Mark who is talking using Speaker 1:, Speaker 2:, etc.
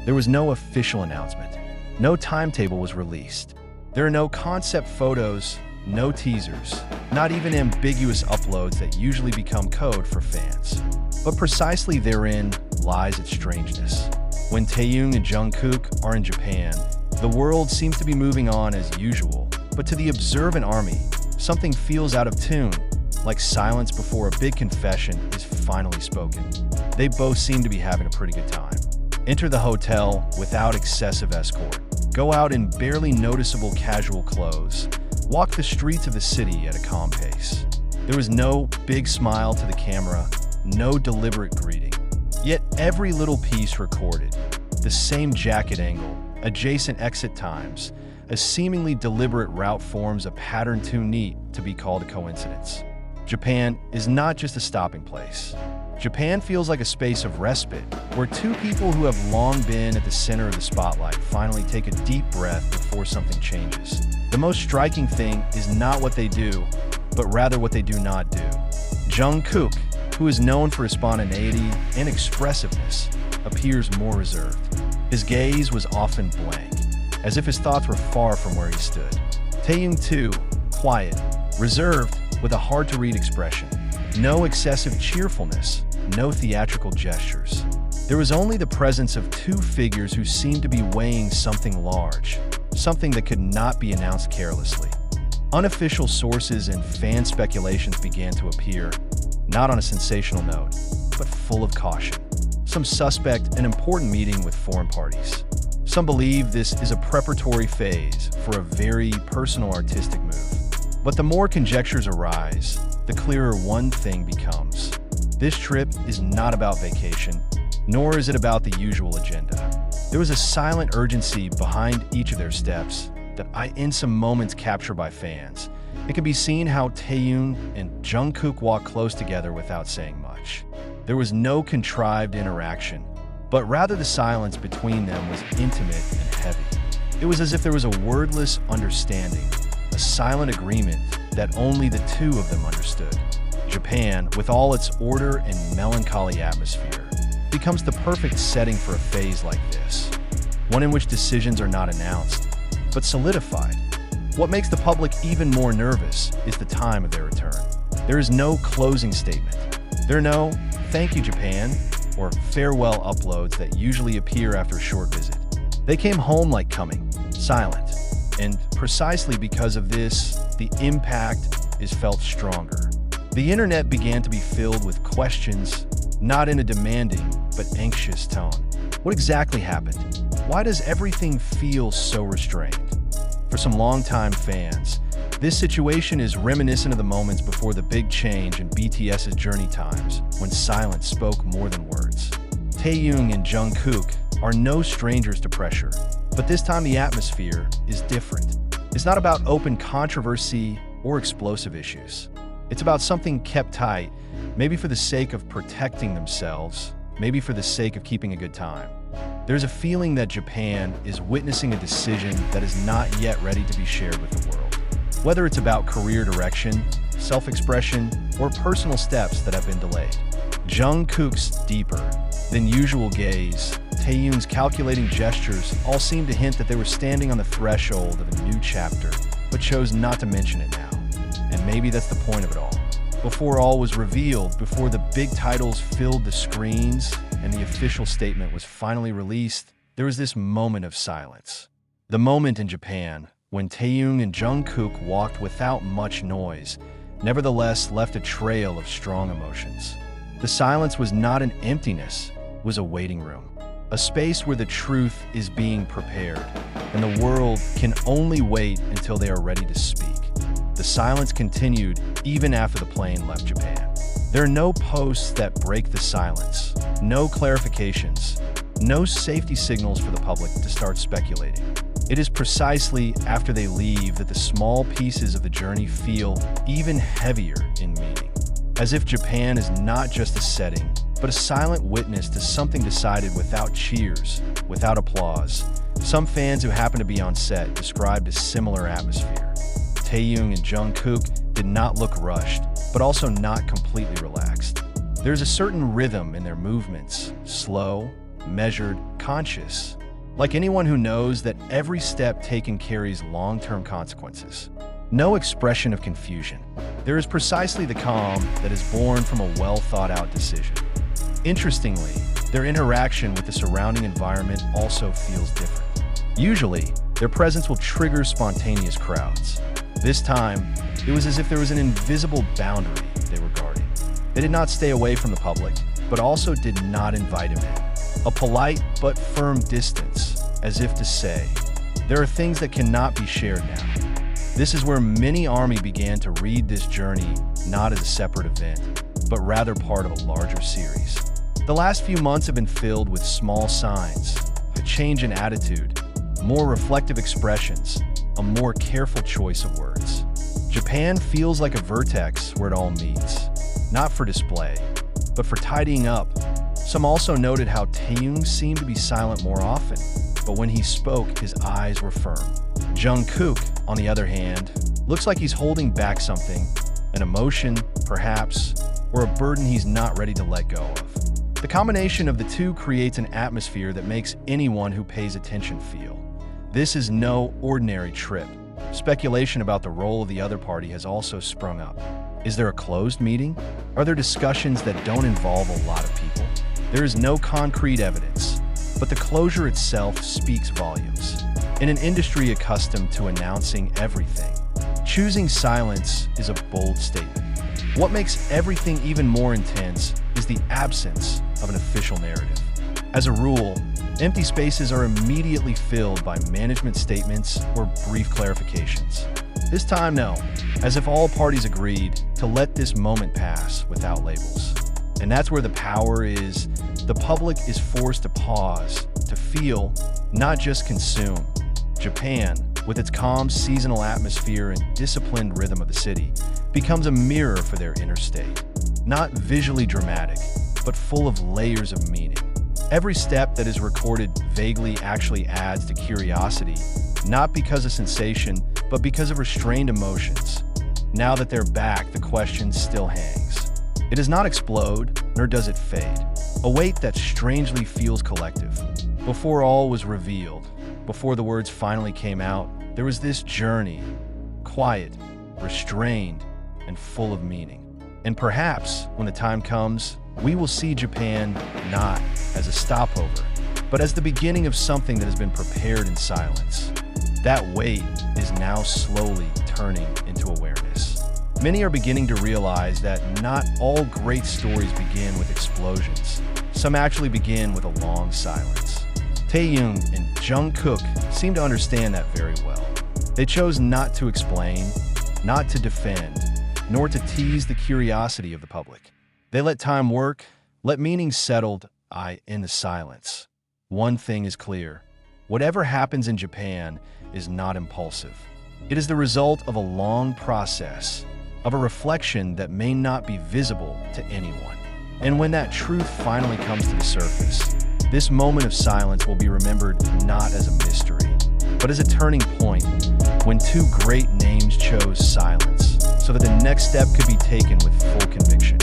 Speaker 1: There was no official announcement. No timetable was released. There are no concept photos, no teasers, not even ambiguous uploads that usually become code for fans. But precisely therein lies its strangeness. When Taehyung and Jungkook are in Japan, the world seems to be moving on as usual, but to the observant army, something feels out of tune, like silence before a big confession is finally spoken. They both seem to be having a pretty good time. Enter the hotel without excessive escort. Go out in barely noticeable casual clothes. Walk the streets of the city at a calm pace. There was no big smile to the camera, no deliberate greeting. Yet every little piece recorded. The same jacket angle, adjacent exit times, a seemingly deliberate route forms a pattern too neat to be called a coincidence. Japan is not just a stopping place. Japan feels like a space of respite, where two people who have long been at the center of the spotlight finally take a deep breath before something changes. The most striking thing is not what they do, but rather what they do not do. Jungkook, who is known for his spontaneity and expressiveness, appears more reserved. His gaze was often blank, as if his thoughts were far from where he stood. Taehyung too, quiet, reserved, with a hard-to-read expression. No excessive cheerfulness, no theatrical gestures. There was only the presence of two figures who seemed to be weighing something large, something that could not be announced carelessly. Unofficial sources and fan speculations began to appear, not on a sensational note, but full of caution. Some suspect an important meeting with foreign parties. Some believe this is a preparatory phase for a very personal artistic move. But the more conjectures arise, the clearer one thing becomes. This trip is not about vacation, nor is it about the usual agenda. There was a silent urgency behind each of their steps that in some moments captured by fans. It can be seen how Taehyung and Jungkook walk close together without saying much. There was no contrived interaction, but rather the silence between them was intimate and heavy. It was as if there was a wordless understanding, a silent agreement that only the two of them understood. Japan, with all its order and melancholy atmosphere, becomes the perfect setting for a phase like this, one in which decisions are not announced, but solidified. What makes the public even more nervous is the time of their return. There is no closing statement. There are no "Thank you, Japan" or farewell uploads that usually appear after a short visit. They came home like coming, silent. And precisely because of this, the impact is felt stronger. The internet began to be filled with questions, not in a demanding, but anxious tone. What exactly happened? Why does everything feel so restrained? For some longtime fans, this situation is reminiscent of the moments before the big change in BTS's journey times, when silence spoke more than words. Taehyung and Jungkook are no strangers to pressure, but this time the atmosphere is different. It's not about open controversy or explosive issues. It's about something kept tight, maybe for the sake of protecting themselves, maybe for the sake of keeping a good time. There's a feeling that Japan is witnessing a decision that is not yet ready to be shared with the world. Whether it's about career direction, self-expression, or personal steps that have been delayed. Jungkook's deeper than usual gaze, Taehyung's calculating gestures all seemed to hint that they were standing on the threshold of a new chapter, but chose not to mention it now. And maybe that's the point of it all. Before all was revealed, before the big titles filled the screens and the official statement was finally released, there was this moment of silence. The moment in Japan when Taehyung and Jungkook walked without much noise, nevertheless left a trail of strong emotions. The silence was not an emptiness, it was a waiting room. A space where the truth is being prepared, and the world can only wait until they are ready to speak. The silence continued even after the plane left Japan. There are no posts that break the silence, no clarifications, no safety signals for the public to start speculating. It is precisely after they leave that the small pieces of the journey feel even heavier in meaning. As if Japan is not just a setting, but a silent witness to something decided without cheers, without applause. Some fans who happened to be on set described a similar atmosphere. Taehyung and Jungkook did not look rushed, but also not completely relaxed. There's a certain rhythm in their movements, slow, measured, conscious, like anyone who knows that every step taken carries long-term consequences. No expression of confusion. There is precisely the calm that is born from a well-thought-out decision. Interestingly, their interaction with the surrounding environment also feels different. Usually, their presence will trigger spontaneous crowds. This time, it was as if there was an invisible boundary they were guarding. They did not stay away from the public, but also did not invite him in. A polite but firm distance, as if to say, there are things that cannot be shared now. This is where many army began to read this journey not as a separate event, but rather part of a larger series. The last few months have been filled with small signs, a change in attitude, more reflective expressions, a more careful choice of words. Japan feels like a vertex where it all meets, not for display, but for tidying up. Some also noted how Taehyung seemed to be silent more often, but when he spoke, his eyes were firm. Jungkook, on the other hand, looks like he's holding back something, an emotion, perhaps, or a burden he's not ready to let go of. The combination of the two creates an atmosphere that makes anyone who pays attention feel. This is no ordinary trip. Speculation about the role of the other party has also sprung up. Is there a closed meeting? Are there discussions that don't involve a lot of people? There is no concrete evidence, but the closure itself speaks volumes. In an industry accustomed to announcing everything, choosing silence is a bold statement. What makes everything even more intense is the absence of an official narrative. As a rule, empty spaces are immediately filled by management statements or brief clarifications. This time, no, as if all parties agreed to let this moment pass without labels. And that's where the power is. The public is forced to pause, to feel, not just consume. Japan, with its calm seasonal atmosphere and disciplined rhythm of the city, becomes a mirror for their inner state. Not visually dramatic, but full of layers of meaning. Every step that is recorded vaguely actually adds to curiosity, not because of sensation, but because of restrained emotions. Now that they're back, the question still hangs. It does not explode, nor does it fade. A weight that strangely feels collective. Before all was revealed, before the words finally came out, there was this journey, quiet, restrained, and full of meaning. And perhaps, when the time comes, we will see Japan not as a stopover, but as the beginning of something that has been prepared in silence. That weight is now slowly turning into awareness. Many are beginning to realize that not all great stories begin with explosions. Some actually begin with a long silence. Taehyung and Jungkook seem to understand that very well. They chose not to explain, not to defend, nor to tease the curiosity of the public. They let time work, let meaning settled in the silence. One thing is clear. Whatever happens in Japan is not impulsive. It is the result of a long process, of a reflection that may not be visible to anyone. And when that truth finally comes to the surface, this moment of silence will be remembered not as a mystery, but as a turning point when two great names chose silence, so that the next step could be taken with full conviction.